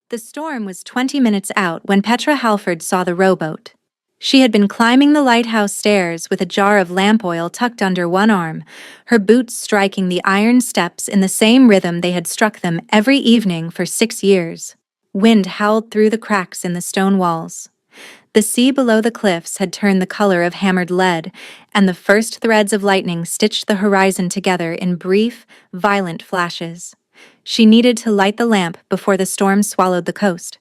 The storm was 20 minutes out when Petra Halford saw the rowboat. She had been climbing the lighthouse stairs with a jar of lamp oil tucked under one arm, her boots striking the iron steps in the same rhythm they had struck them every evening for 6 years. Wind howled through the cracks in the stone walls. The sea below the cliffs had turned the color of hammered lead, and the first threads of lightning stitched the horizon together in brief, violent flashes. She needed to light the lamp before the storm swallowed the coast.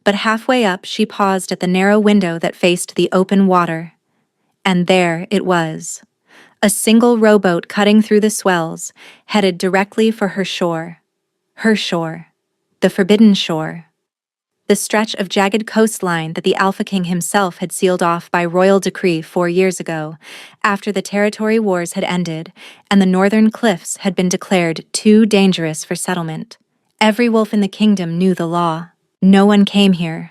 But halfway up, she paused at the narrow window that faced the open water. And there it was. A single rowboat cutting through the swells, headed directly for her shore. Her shore. The forbidden shore. The stretch of jagged coastline that the Alpha King himself had sealed off by royal decree 4 years ago, after the territory wars had ended and the northern cliffs had been declared too dangerous for settlement. Every wolf in the kingdom knew the law. No one came here.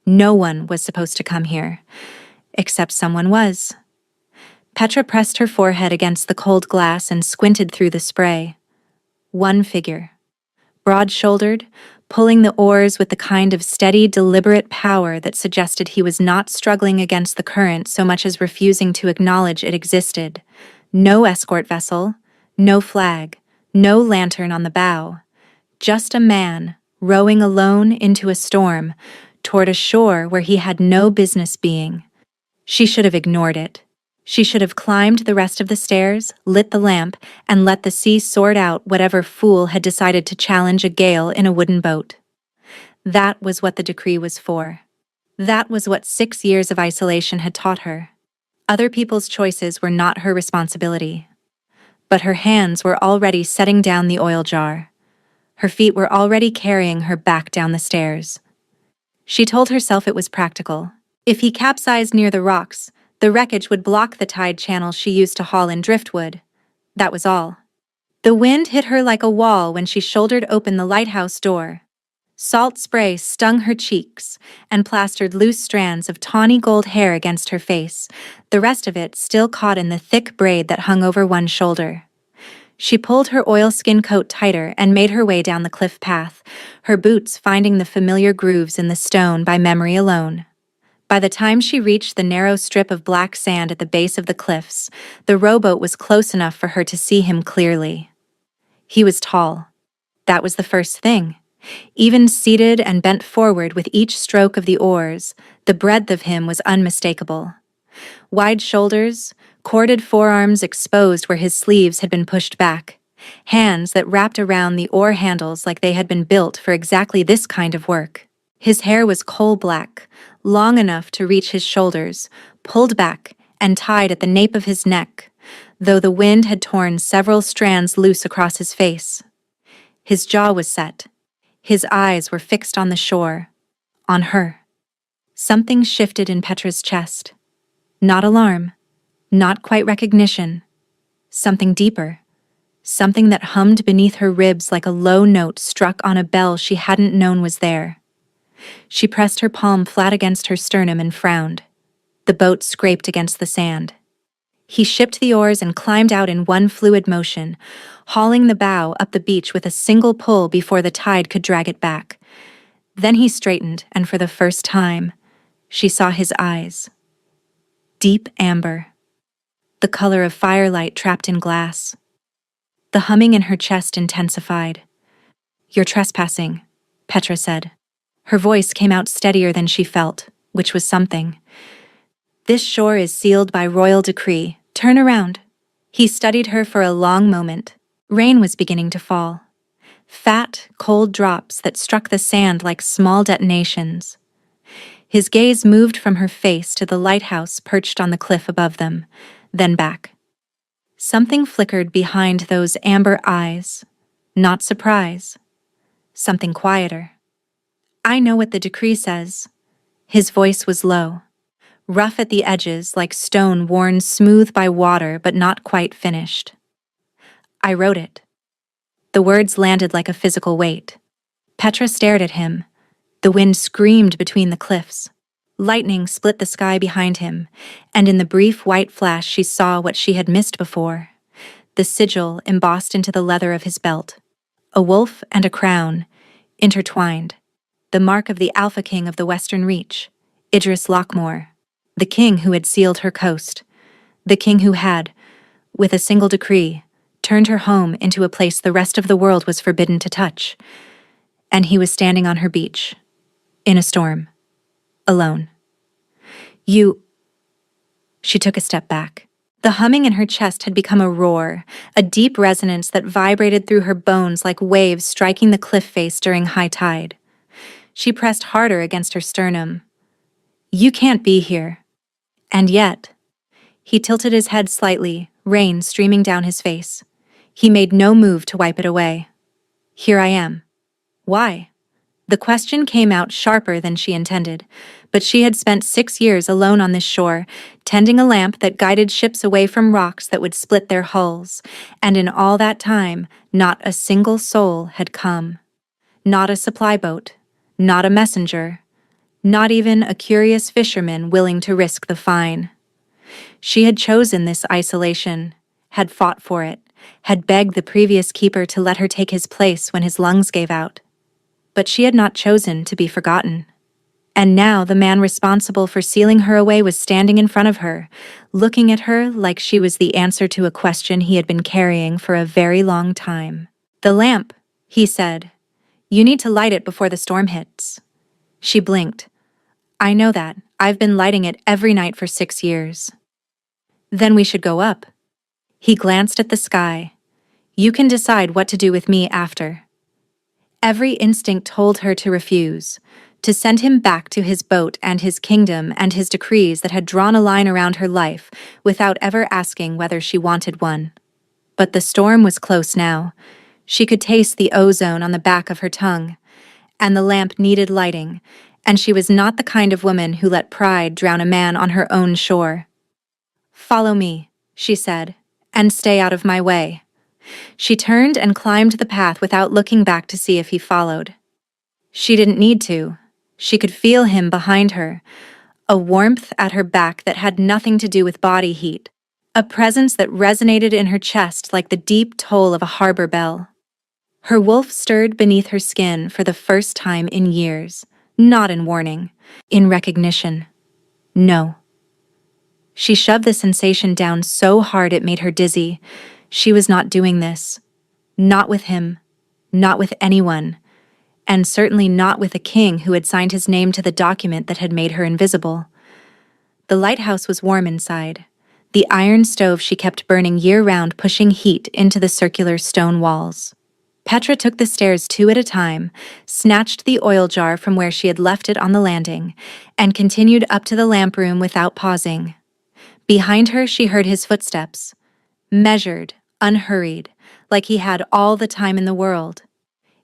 No one was supposed to come here. Except someone was. Petra pressed her forehead against the cold glass and squinted through the spray. One figure. Broad-shouldered, pulling the oars with the kind of steady, deliberate power that suggested he was not struggling against the current so much as refusing to acknowledge it existed. No escort vessel, no flag, no lantern on the bow. Just a man, rowing alone into a storm, toward a shore where he had no business being. She should have ignored it. She should have climbed the rest of the stairs, lit the lamp, and let the sea sort out whatever fool had decided to challenge a gale in a wooden boat. That was what the decree was for. That was what 6 years of isolation had taught her. Other people's choices were not her responsibility. But her hands were already setting down the oil jar. Her feet were already carrying her back down the stairs. She told herself it was practical. If he capsized near the rocks, the wreckage would block the tide channel she used to haul in driftwood. That was all. The wind hit her like a wall when she shouldered open the lighthouse door. Salt spray stung her cheeks and plastered loose strands of tawny gold hair against her face, the rest of it still caught in the thick braid that hung over one shoulder. She pulled her oilskin coat tighter and made her way down the cliff path, her boots finding the familiar grooves in the stone by memory alone. By the time she reached the narrow strip of black sand at the base of the cliffs, the rowboat was close enough for her to see him clearly. He was tall. That was the first thing. Even seated and bent forward with each stroke of the oars, the breadth of him was unmistakable. Wide shoulders, corded forearms exposed where his sleeves had been pushed back, hands that wrapped around the oar handles like they had been built for exactly this kind of work. His hair was coal black, long enough to reach his shoulders, pulled back and tied at the nape of his neck, though the wind had torn several strands loose across his face. His jaw was set. His eyes were fixed on the shore, on her. Something shifted in Petra's chest. Not alarm, not quite recognition. Something deeper. Something that hummed beneath her ribs like a low note struck on a bell she hadn't known was there. She pressed her palm flat against her sternum and frowned. The boat scraped against the sand. He shipped the oars and climbed out in one fluid motion, hauling the bow up the beach with a single pull before the tide could drag it back. Then he straightened, and for the first time, she saw his eyes. Deep amber. The color of firelight trapped in glass. The humming in her chest intensified. "You're trespassing," Petra said. Her voice came out steadier than she felt, which was something. "This shore is sealed by royal decree. Turn around." He studied her for a long moment. Rain was beginning to fall. Fat, cold drops that struck the sand like small detonations. His gaze moved from her face to the lighthouse perched on the cliff above them, then back. Something flickered behind those amber eyes. Not surprise. Something quieter. "I know what the decree says." His voice was low, rough at the edges like stone worn smooth by water but not quite finished. "I wrote it." The words landed like a physical weight. Petra stared at him. The wind screamed between the cliffs. Lightning split the sky behind him, and in the brief white flash she saw what she had missed before. The sigil embossed into the leather of his belt. A wolf and a crown, intertwined. the mark of the Alpha King of the Western Reach, Idris Lockmore, the king who had sealed her coast, the king who had, with a single decree, turned her home into a place the rest of the world was forbidden to touch. And he was standing on her beach, in a storm, alone. She took a step back. The humming in her chest had become a roar, a deep resonance that vibrated through her bones like waves striking the cliff face during high tide. She pressed harder against her sternum. You can't be here. And yet, he tilted his head slightly, rain streaming down his face. He made no move to wipe it away. Here I am. Why? The question came out sharper than she intended, but she had spent 6 years alone on this shore, tending a lamp that guided ships away from rocks that would split their hulls, and in all that time, not a single soul had come. Not a supply boat, not a messenger, not even a curious fisherman willing to risk the fine. She had chosen this isolation, had fought for it, had begged the previous keeper to let her take his place when his lungs gave out. But she had not chosen to be forgotten. And now the man responsible for sealing her away was standing in front of her, looking at her like she was the answer to a question he had been carrying for a very long time. The lamp, he said. You need to light it before the storm hits. She blinked. I know that. I've been lighting it every night for 6 years. Then we should go up. He glanced at the sky. You can decide what to do with me after. Every instinct told her to refuse, to send him back to his boat and his kingdom and his decrees that had drawn a line around her life without ever asking whether she wanted one. But the storm was close now. She could taste the ozone on the back of her tongue, and the lamp needed lighting, and she was not the kind of woman who let pride drown a man on her own shore. Follow me, she said, and stay out of my way. She turned and climbed the path without looking back to see if he followed. She didn't need to. She could feel him behind her, a warmth at her back that had nothing to do with body heat, a presence that resonated in her chest like the deep toll of a harbor bell. Her wolf stirred beneath her skin for the first time in years, not in warning, in recognition. No. She shoved the sensation down so hard it made her dizzy. She was not doing this. Not with him. Not with anyone. And certainly not with a king who had signed his name to the document that had made her invisible. The lighthouse was warm inside. The iron stove she kept burning year-round pushing heat into the circular stone walls. Petra took the stairs 2 at a time, snatched the oil jar from where she had left it on the landing, and continued up to the lamp room without pausing. Behind her she heard his footsteps, measured, unhurried, like he had all the time in the world.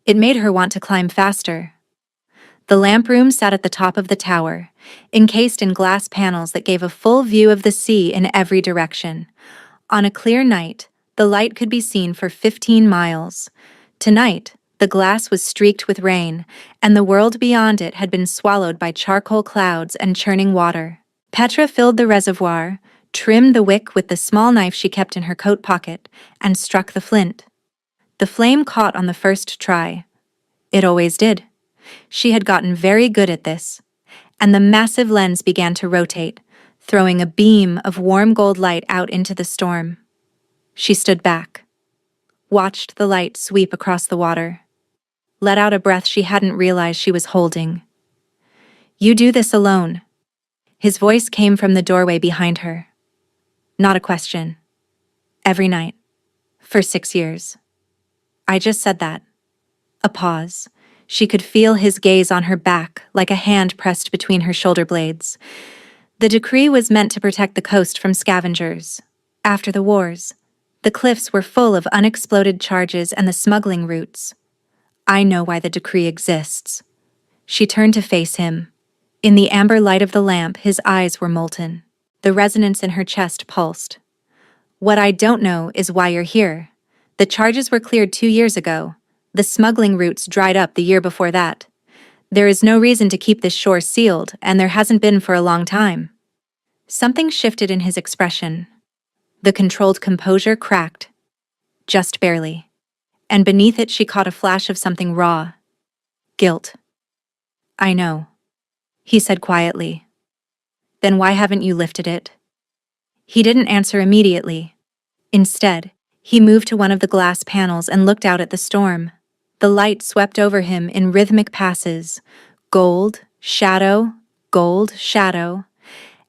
It made her want to climb faster. The lamp room sat at the top of the tower, encased in glass panels that gave a full view of the sea in every direction. On a clear night, the light could be seen for 15 miles. Tonight, the glass was streaked with rain, and the world beyond it had been swallowed by charcoal clouds and churning water. Petra filled the reservoir, trimmed the wick with the small knife she kept in her coat pocket, and struck the flint. The flame caught on the first try. It always did. She had gotten very good at this, and the massive lens began to rotate, throwing a beam of warm gold light out into the storm. She stood back, watched the light sweep across the water, let out a breath she hadn't realized she was holding. You do this alone. His voice came from the doorway behind her. Not a question. Every night. For 6 years. I just said that. A pause. She could feel his gaze on her back, like a hand pressed between her shoulder blades. The decree was meant to protect the coast from scavengers. After the wars, the cliffs were full of unexploded charges and the smuggling routes. I know why the decree exists. She turned to face him. In the amber light of the lamp, his eyes were molten. The resonance in her chest pulsed. What I don't know is why you're here. The charges were cleared 2 years ago. The smuggling routes dried up the year before that. There is no reason to keep this shore sealed, and there hasn't been for a long time. Something shifted in his expression. The controlled composure cracked. Just barely. And beneath it she caught a flash of something raw. Guilt. I know, he said quietly. Then why haven't you lifted it? He didn't answer immediately. Instead, he moved to one of the glass panels and looked out at the storm. The light swept over him in rhythmic passes, gold, shadow, gold, shadow,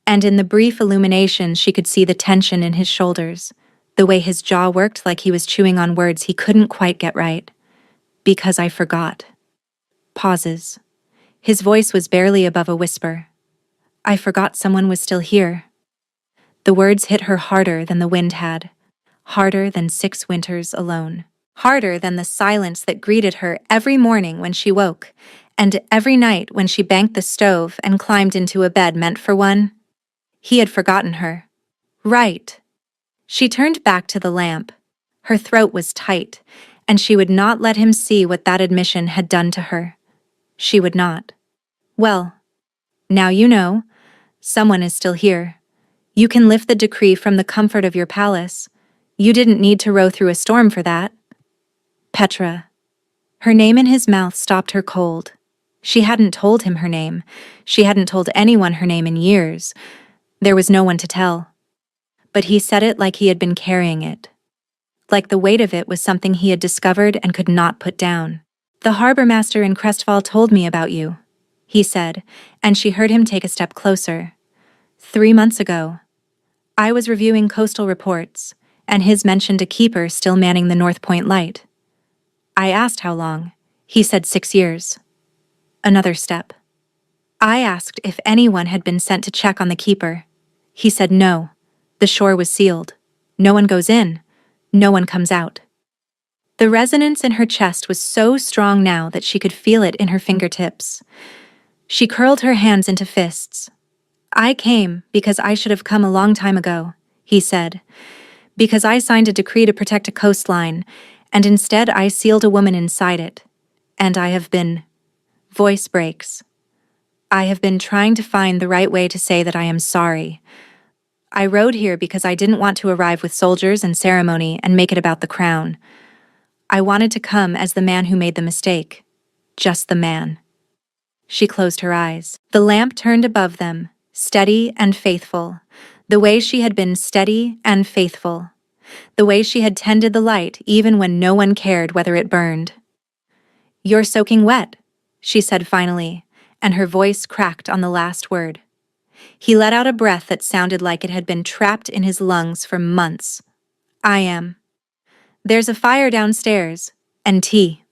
and in the brief illumination she could see the tension in his shoulders, the way his jaw worked like he was chewing on words he couldn't quite get right. Because I forgot. Pauses. His voice was barely above a whisper. I forgot someone was still here. The words hit her harder than the wind had, harder than 6 winters alone, harder than the silence that greeted her every morning when she woke, and every night when she banked the stove and climbed into a bed meant for one. He had forgotten her. Right. She turned back to the lamp. Her throat was tight, and she would not let him see what that admission had done to her. She would not. Well, now you know. Someone is still here. You can lift the decree from the comfort of your palace. You didn't need to row through a storm for that. Petra. Her name in his mouth stopped her cold. She hadn't told him her name. She hadn't told anyone her name in years. There was no one to tell. But he said it like he had been carrying it. Like the weight of it was something he had discovered and could not put down. The harbor master in Crestfall told me about you, he said, and she heard him take a step closer. 3 months ago. I was reviewing coastal reports, and his mentioned a keeper still manning the North Point Light. I asked how long. He said 6 years. Another step. I asked if anyone had been sent to check on the keeper. He said no. The shore was sealed. No one goes in. No one comes out. The resonance in her chest was so strong now that she could feel it in her fingertips. She curled her hands into fists. I came because I should have come a long time ago, he said. Because I signed a decree to protect a coastline, and instead I sealed a woman inside it. And I have been... Voice breaks. I have been trying to find the right way to say that I am sorry. I rode here because I didn't want to arrive with soldiers and ceremony and make it about the crown. I wanted to come as the man who made the mistake. Just the man. She closed her eyes. The lamp turned above them, steady and faithful, the way she had been steady and faithful, the way she had tended the light even when no one cared whether it burned. You're soaking wet, she said finally, and her voice cracked on the last word. He let out a breath that sounded like it had been trapped in his lungs for months. I am. There's a fire downstairs, and tea.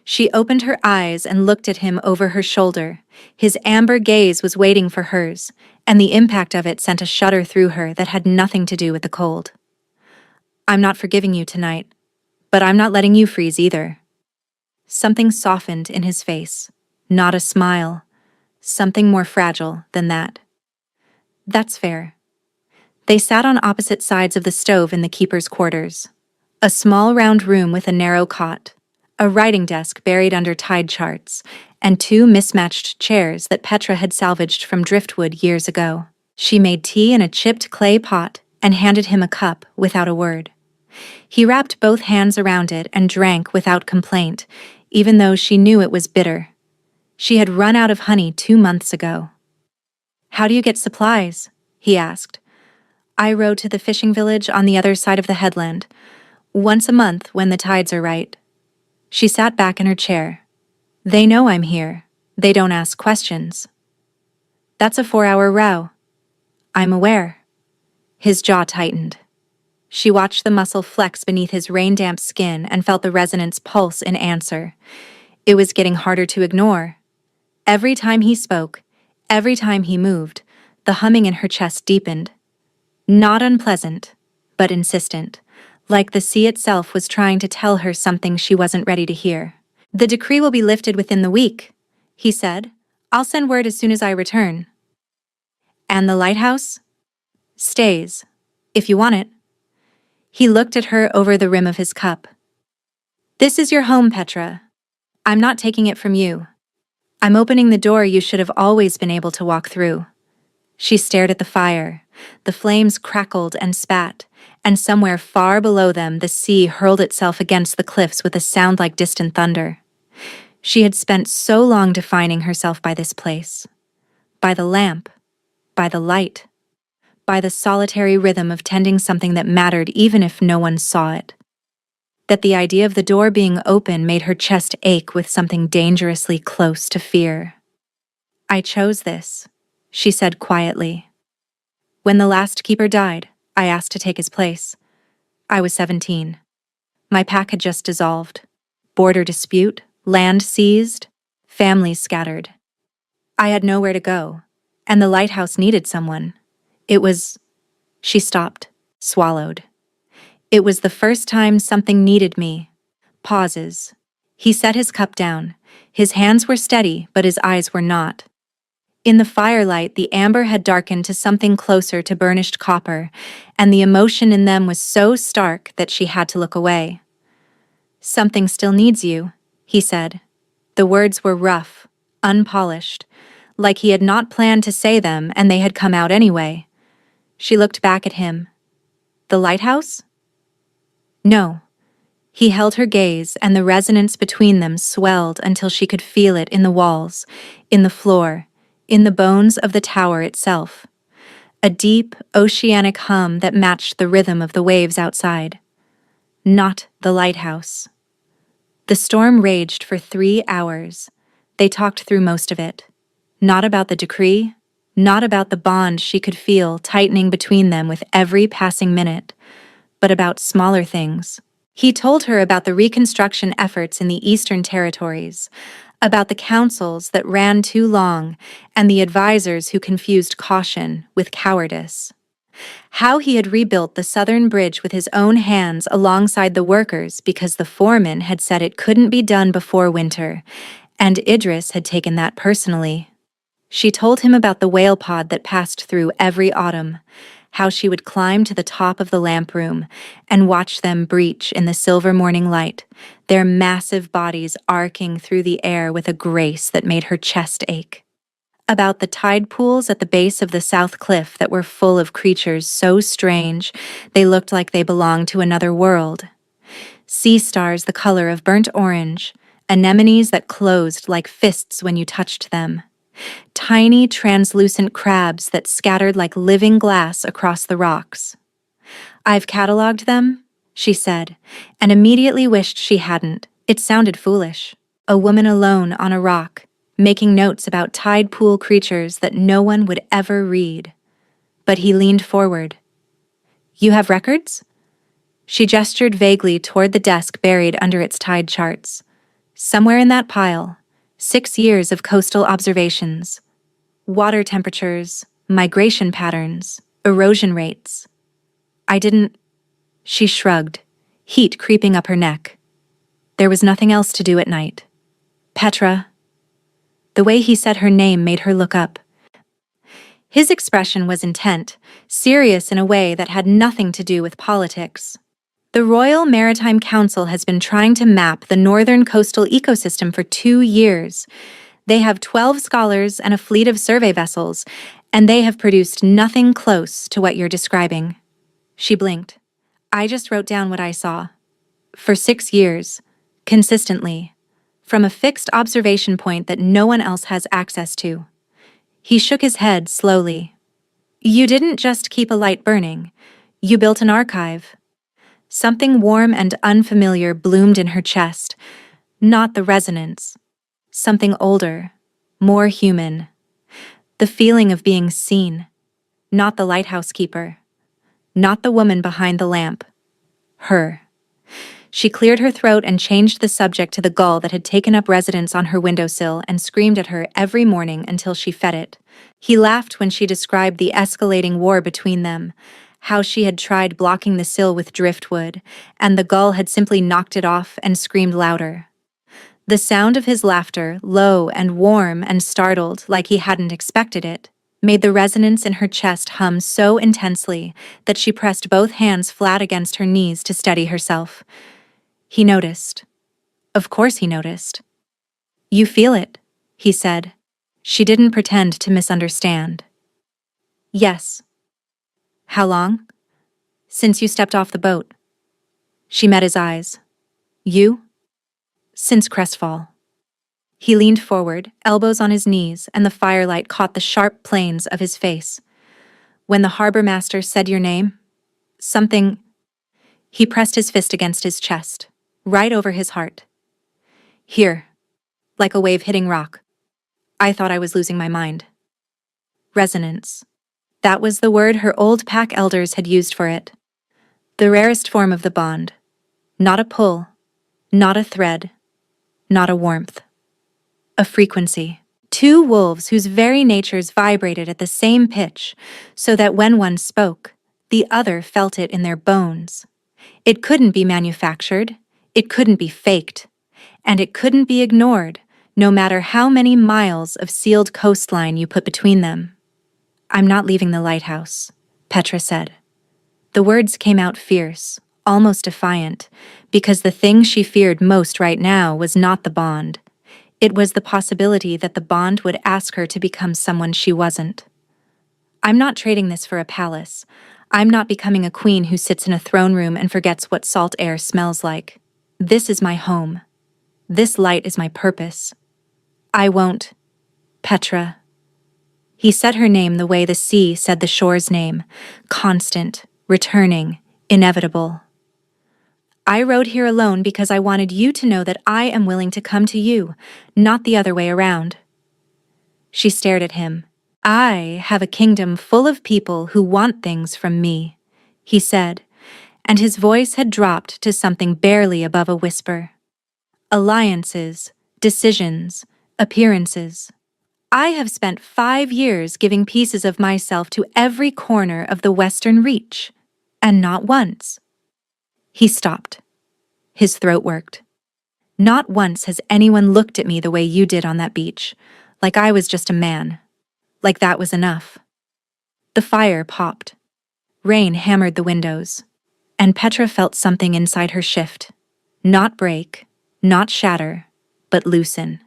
She opened her eyes and looked at him over her shoulder. His amber gaze was waiting for hers, and the impact of it sent a shudder through her that had nothing to do with the cold. I'm not forgiving you tonight, but I'm not letting you freeze either. Something softened in his face, not a smile, something more fragile than that. That's fair. They sat on opposite sides of the stove in the keeper's quarters. A small round room with a narrow cot, a writing desk buried under tide charts, and 2 mismatched chairs that Petra had salvaged from driftwood years ago. She made tea in a chipped clay pot and handed him a cup without a word. He wrapped both hands around it and drank without complaint, even though she knew it was bitter. She had run out of honey 2 months ago. How do you get supplies? He asked. I row to the fishing village on the other side of the headland, once a month when the tides are right. She sat back in her chair. They know I'm here. They don't ask questions. That's a 4-hour row. I'm aware. His jaw tightened. She watched the muscle flex beneath his rain-damp skin and felt the resonance pulse in answer. It was getting harder to ignore. Every time he spoke, every time he moved, the humming in her chest deepened. Not unpleasant, but insistent, like the sea itself was trying to tell her something she wasn't ready to hear. The decree will be lifted within the week, he said. I'll send word as soon as I return. And the lighthouse? Stays, if you want it. He looked at her over the rim of his cup. This is your home, Petra. I'm not taking it from you. I'm opening the door you should have always been able to walk through. She stared at the fire. The flames crackled and spat, and somewhere far below them the sea hurled itself against the cliffs with a sound like distant thunder. She had spent so long defining herself by this place, by the lamp, by the light, by the solitary rhythm of tending something that mattered even if no one saw it, that the idea of the door being open made her chest ache with something dangerously close to fear. "I chose this," she said quietly. "When the last keeper died, I asked to take his place. I was 17. My pack had just dissolved. Border dispute, land seized, families scattered. I had nowhere to go, and the lighthouse needed someone. It was—" She stopped, swallowed. "It was the first time something needed me." Pauses. He set his cup down. His hands were steady, but his eyes were not. In the firelight, the amber had darkened to something closer to burnished copper, and the emotion in them was so stark that she had to look away. "Something still needs you," he said. The words were rough, unpolished, like he had not planned to say them and they had come out anyway. She looked back at him. "The lighthouse?" "No." He held her gaze, and the resonance between them swelled until she could feel it in the walls, in the floor, in the bones of the tower itself. A deep, oceanic hum that matched the rhythm of the waves outside. Not the lighthouse. The storm raged for 3 hours. They talked through most of it. Not about the decree, not about the bond she could feel tightening between them with every passing minute, but about smaller things. He told her about the reconstruction efforts in the Eastern Territories, about the councils that ran too long and the advisors who confused caution with cowardice. How he had rebuilt the southern bridge with his own hands alongside the workers because the foreman had said it couldn't be done before winter, and Idris had taken that personally. She told him about the whale pod that passed through every autumn, how she would climb to the top of the lamp room and watch them breach in the silver morning light, their massive bodies arcing through the air with a grace that made her chest ache. About the tide pools at the base of the south cliff that were full of creatures so strange they looked like they belonged to another world. Sea stars the color of burnt orange, anemones that closed like fists when you touched them. Tiny, translucent crabs that scattered like living glass across the rocks. "I've cataloged them," she said, and immediately wished she hadn't. It sounded foolish. A woman alone on a rock, making notes about tide pool creatures that no one would ever read. But he leaned forward. "You have records?" She gestured vaguely toward the desk buried under its tide charts. "Somewhere in that pile, 6 years of coastal observations. Water temperatures, migration patterns, erosion rates." "I didn't—" She shrugged, heat creeping up her neck. There was nothing else to do at night. "Petra." The way he said her name made her look up. His expression was intent, serious in a way that had nothing to do with politics. "The Royal Maritime Council has been trying to map the northern coastal ecosystem for 2 years. They have 12 scholars and a fleet of survey vessels, and they have produced nothing close to what you're describing." She blinked. "I just wrote down what I saw. For 6 years, consistently, from a fixed observation point that no one else has access to." He shook his head slowly. "You didn't just keep a light burning. You built an archive." Something warm and unfamiliar bloomed in her chest, not the resonance. Something older, more human. The feeling of being seen. Not the lighthouse keeper. Not the woman behind the lamp. Her. She cleared her throat and changed the subject to the gull that had taken up residence on her windowsill and screamed at her every morning until she fed it. He laughed when she described the escalating war between them, how she had tried blocking the sill with driftwood, and the gull had simply knocked it off and screamed louder. The sound of his laughter, low and warm and startled like he hadn't expected it, made the resonance in her chest hum so intensely that she pressed both hands flat against her knees to steady herself. He noticed. Of course he noticed. "You feel it," he said. She didn't pretend to misunderstand. "Yes." "How long?" "Since you stepped off the boat." She met his eyes. "You?" "Since Crestfall." He leaned forward, elbows on his knees, and the firelight caught the sharp planes of his face. When the harbor master said your name, something... He pressed his fist against his chest, right over his heart. Here, like a wave hitting rock. I thought I was losing my mind. Resonance. That was the word her old pack elders had used for it. The rarest form of the bond. Not a pull, not a thread, not a warmth. A frequency. Two wolves whose very natures vibrated at the same pitch, so that when one spoke, the other felt it in their bones. It couldn't be manufactured, it couldn't be faked, and it couldn't be ignored, no matter how many miles of sealed coastline you put between them. I'm not leaving the lighthouse, Petra said. The words came out fierce, almost defiant, because the thing she feared most right now was not the bond. It was the possibility that the bond would ask her to become someone she wasn't. I'm not trading this for a palace. I'm not becoming a queen who sits in a throne room and forgets what salt air smells like. This is my home. This light is my purpose. I won't. Petra. He said her name the way the sea said the shore's name, constant, returning, inevitable. I rode here alone because I wanted you to know that I am willing to come to you, not the other way around. She stared at him. I have a kingdom full of people who want things from me, he said, and his voice had dropped to something barely above a whisper. Alliances, decisions, appearances. I have spent 5 years giving pieces of myself to every corner of the Western Reach, and not once. He stopped. His throat worked. Not once has anyone looked at me the way you did on that beach, like I was just a man. Like that was enough. The fire popped. Rain hammered the windows, and Petra felt something inside her shift. Not break, not shatter, but loosen.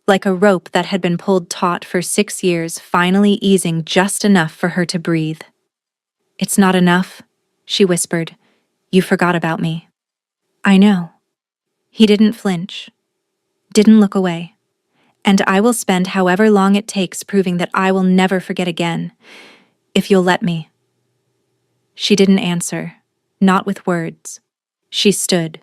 Like a rope that had been pulled taut for 6 years, finally easing just enough for her to breathe. It's not enough, she whispered. You forgot about me. I know. He didn't flinch, didn't look away. And I will spend however long it takes proving that I will never forget again, if you'll let me. She didn't answer, not with words. She stood,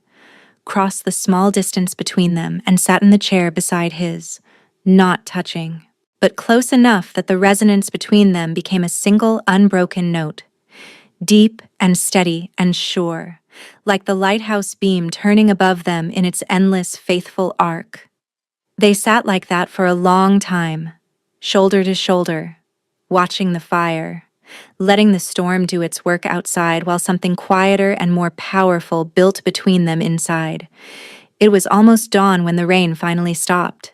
crossed the small distance between them, and sat in the chair beside his, not touching, but close enough that the resonance between them became a single unbroken note, deep and steady and sure, like the lighthouse beam turning above them in its endless, faithful arc. They sat like that for a long time, shoulder to shoulder, watching the fire, letting the storm do its work outside while something quieter and more powerful built between them inside. It was almost dawn when the rain finally stopped.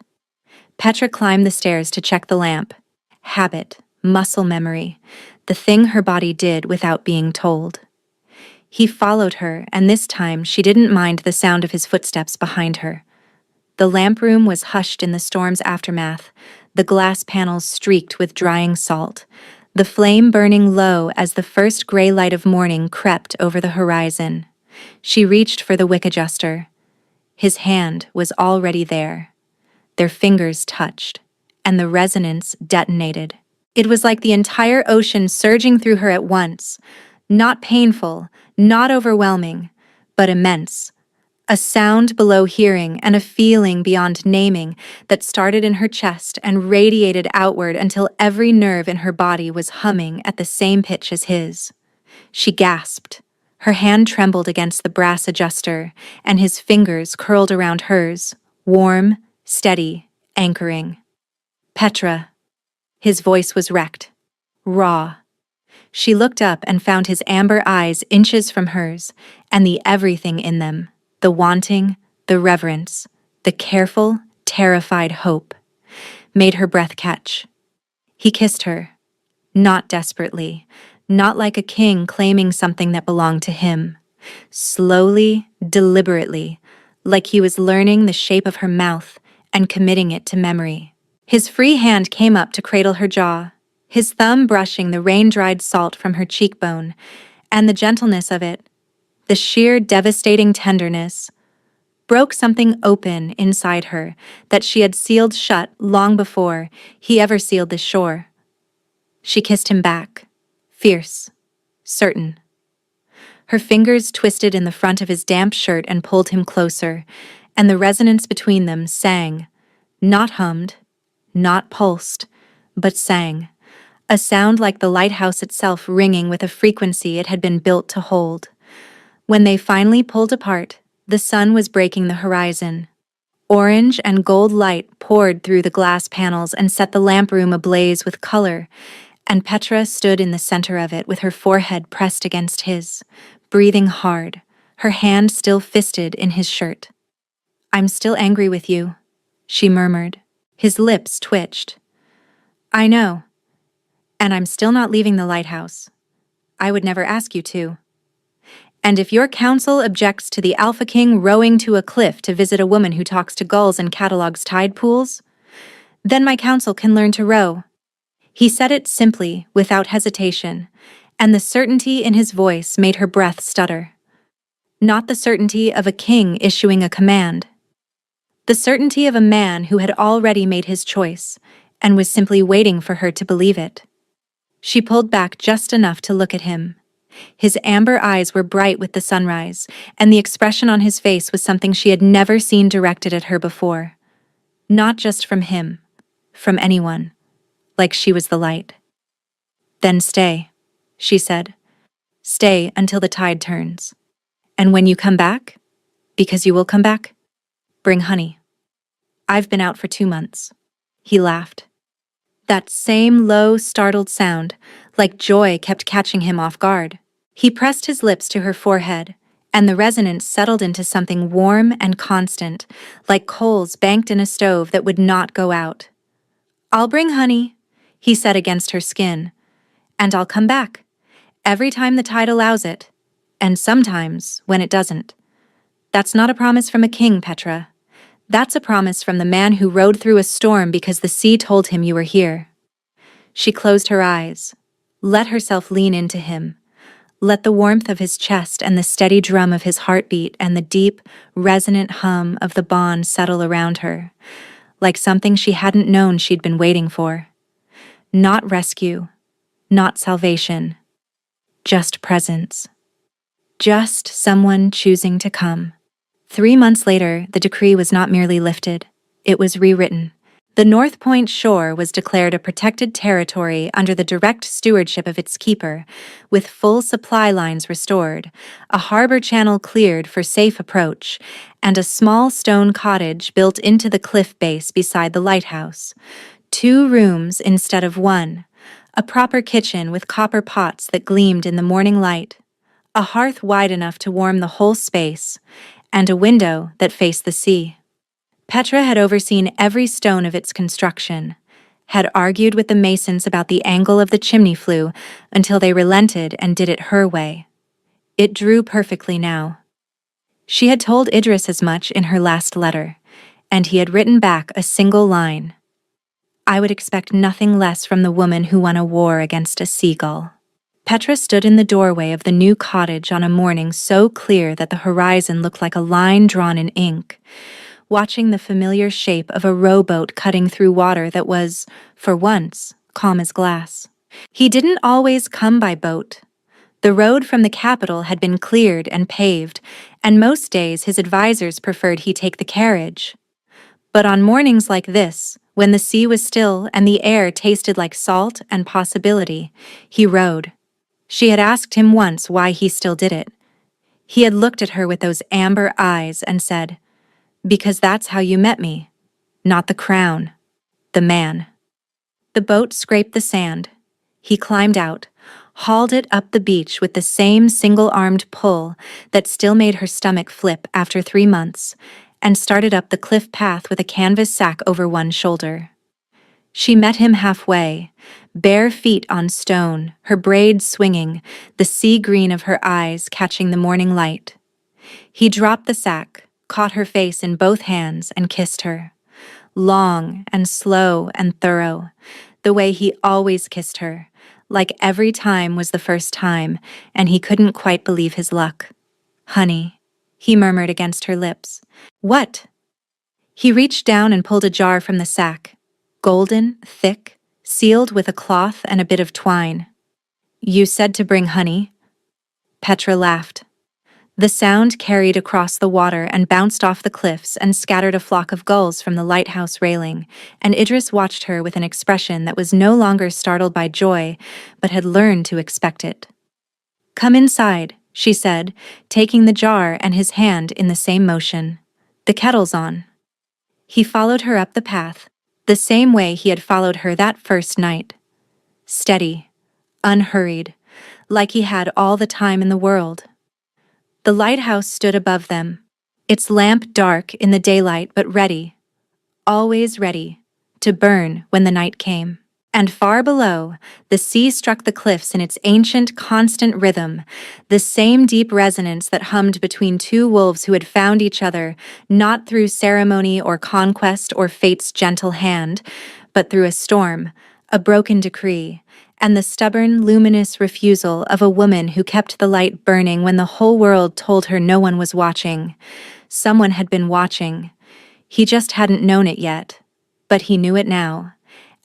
Petra climbed the stairs to check the lamp. Habit, muscle memory, the thing her body did without being told. He followed her, and this time she didn't mind the sound of his footsteps behind her. The lamp room was hushed in the storm's aftermath, the glass panels streaked with drying salt, the flame burning low as the first gray light of morning crept over the horizon. She reached for the wick adjuster. His hand was already there. Their fingers touched, and the resonance detonated. It was like the entire ocean surging through her at once, not painful, not overwhelming, but immense. A sound below hearing and a feeling beyond naming that started in her chest and radiated outward until every nerve in her body was humming at the same pitch as his. She gasped. Her hand trembled against the brass adjuster, and his fingers curled around hers, warm, steady, anchoring. Petra. His voice was wrecked, raw. She looked up and found his amber eyes inches from hers, and the everything in them. The wanting, the reverence, the careful, terrified hope, made her breath catch. He kissed her, not desperately, not like a king claiming something that belonged to him. Slowly, deliberately, like he was learning the shape of her mouth and committing it to memory. His free hand came up to cradle her jaw, his thumb brushing the rain-dried salt from her cheekbone, and the gentleness of it, the sheer devastating tenderness, broke something open inside her that she had sealed shut long before he ever sealed this shore. She kissed him back, fierce, certain. Her fingers twisted in the front of his damp shirt and pulled him closer, and the resonance between them sang, not hummed, not pulsed, but sang, a sound like the lighthouse itself ringing with a frequency it had been built to hold. When they finally pulled apart, the sun was breaking the horizon. Orange and gold light poured through the glass panels and set the lamp room ablaze with color, and Petra stood in the center of it with her forehead pressed against his, breathing hard, her hand still fisted in his shirt. "I'm still angry with you," she murmured. His lips twitched. "I know. And I'm still not leaving the lighthouse. I would never ask you to. And if your council objects to the Alpha King rowing to a cliff to visit a woman who talks to gulls and catalogs tide pools, then my council can learn to row." He said it simply, without hesitation, and the certainty in his voice made her breath stutter. Not the certainty of a king issuing a command. The certainty of a man who had already made his choice, and was simply waiting for her to believe it. She pulled back just enough to look at him. His amber eyes were bright with the sunrise, and the expression on his face was something she had never seen directed at her before. Not just from him, from anyone, like she was the light. "Then stay," she said. "Stay until the tide turns. And when you come back, because you will come back, bring honey. I've been out for 2 months." He laughed. That same low, startled sound, like joy, kept catching him off guard. He pressed his lips to her forehead, and the resonance settled into something warm and constant, like coals banked in a stove that would not go out. "I'll bring honey," he said against her skin, "and I'll come back, every time the tide allows it, and sometimes when it doesn't. That's not a promise from a king, Petra. That's a promise from the man who rode through a storm because the sea told him you were here." She closed her eyes, let herself lean into him, let the warmth of his chest and the steady drum of his heartbeat and the deep, resonant hum of the bond settle around her, like something she hadn't known she'd been waiting for. Not rescue, not salvation, just presence. Just someone choosing to come. 3 months later, the decree was not merely lifted, it was rewritten. The North Point shore was declared a protected territory under the direct stewardship of its keeper, with full supply lines restored, a harbor channel cleared for safe approach, and a small stone cottage built into the cliff base beside the lighthouse. 2 rooms instead of 1, a proper kitchen with copper pots that gleamed in the morning light, a hearth wide enough to warm the whole space, and a window that faced the sea. Petra had overseen every stone of its construction, had argued with the masons about the angle of the chimney flue until they relented and did it her way. It drew perfectly now. She had told Idris as much in her last letter, and he had written back a single line. "I would expect nothing less from the woman who won a war against a seagull." Petra stood in the doorway of the new cottage on a morning so clear that the horizon looked like a line drawn in ink, watching the familiar shape of a rowboat cutting through water that was, for once, calm as glass. He didn't always come by boat. The road from the capital had been cleared and paved, and most days his advisors preferred he take the carriage. But on mornings like this, when the sea was still and the air tasted like salt and possibility, he rowed. She had asked him once why he still did it. He had looked at her with those amber eyes and said, "Because that's how you met me. Not the crown. The man." The boat scraped the sand. He climbed out, hauled it up the beach with the same single-armed pull that still made her stomach flip after 3 months, and started up the cliff path with a canvas sack over one shoulder. She met him halfway, bare feet on stone, her braids swinging, the sea green of her eyes catching the morning light. He dropped the sack, caught her face in both hands, and kissed her. Long and slow and thorough, the way he always kissed her, like every time was the first time, and he couldn't quite believe his luck. "Honey," he murmured against her lips. What? He reached down and pulled a jar from the sack. Golden, thick, sealed with a cloth and a bit of twine. You said to bring honey? Petra laughed. The sound carried across the water and bounced off the cliffs and scattered a flock of gulls from the lighthouse railing, and Idris watched her with an expression that was no longer startled by joy, but had learned to expect it. Come inside, she said, taking the jar and his hand in the same motion. The kettle's on. He followed her up the path, the same way he had followed her that first night. Steady, unhurried, like he had all the time in the world. The lighthouse stood above them, its lamp dark in the daylight but ready, always ready, to burn when the night came. And far below, the sea struck the cliffs in its ancient, constant rhythm, the same deep resonance that hummed between two wolves who had found each other, not through ceremony or conquest or fate's gentle hand, but through a storm, a broken decree, and the stubborn, luminous refusal of a woman who kept the light burning when the whole world told her no one was watching. Someone had been watching. He just hadn't known it yet, but he knew it now.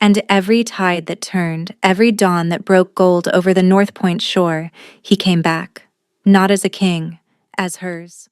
And every tide that turned, every dawn that broke gold over the North Point shore, he came back, not as a king, as hers.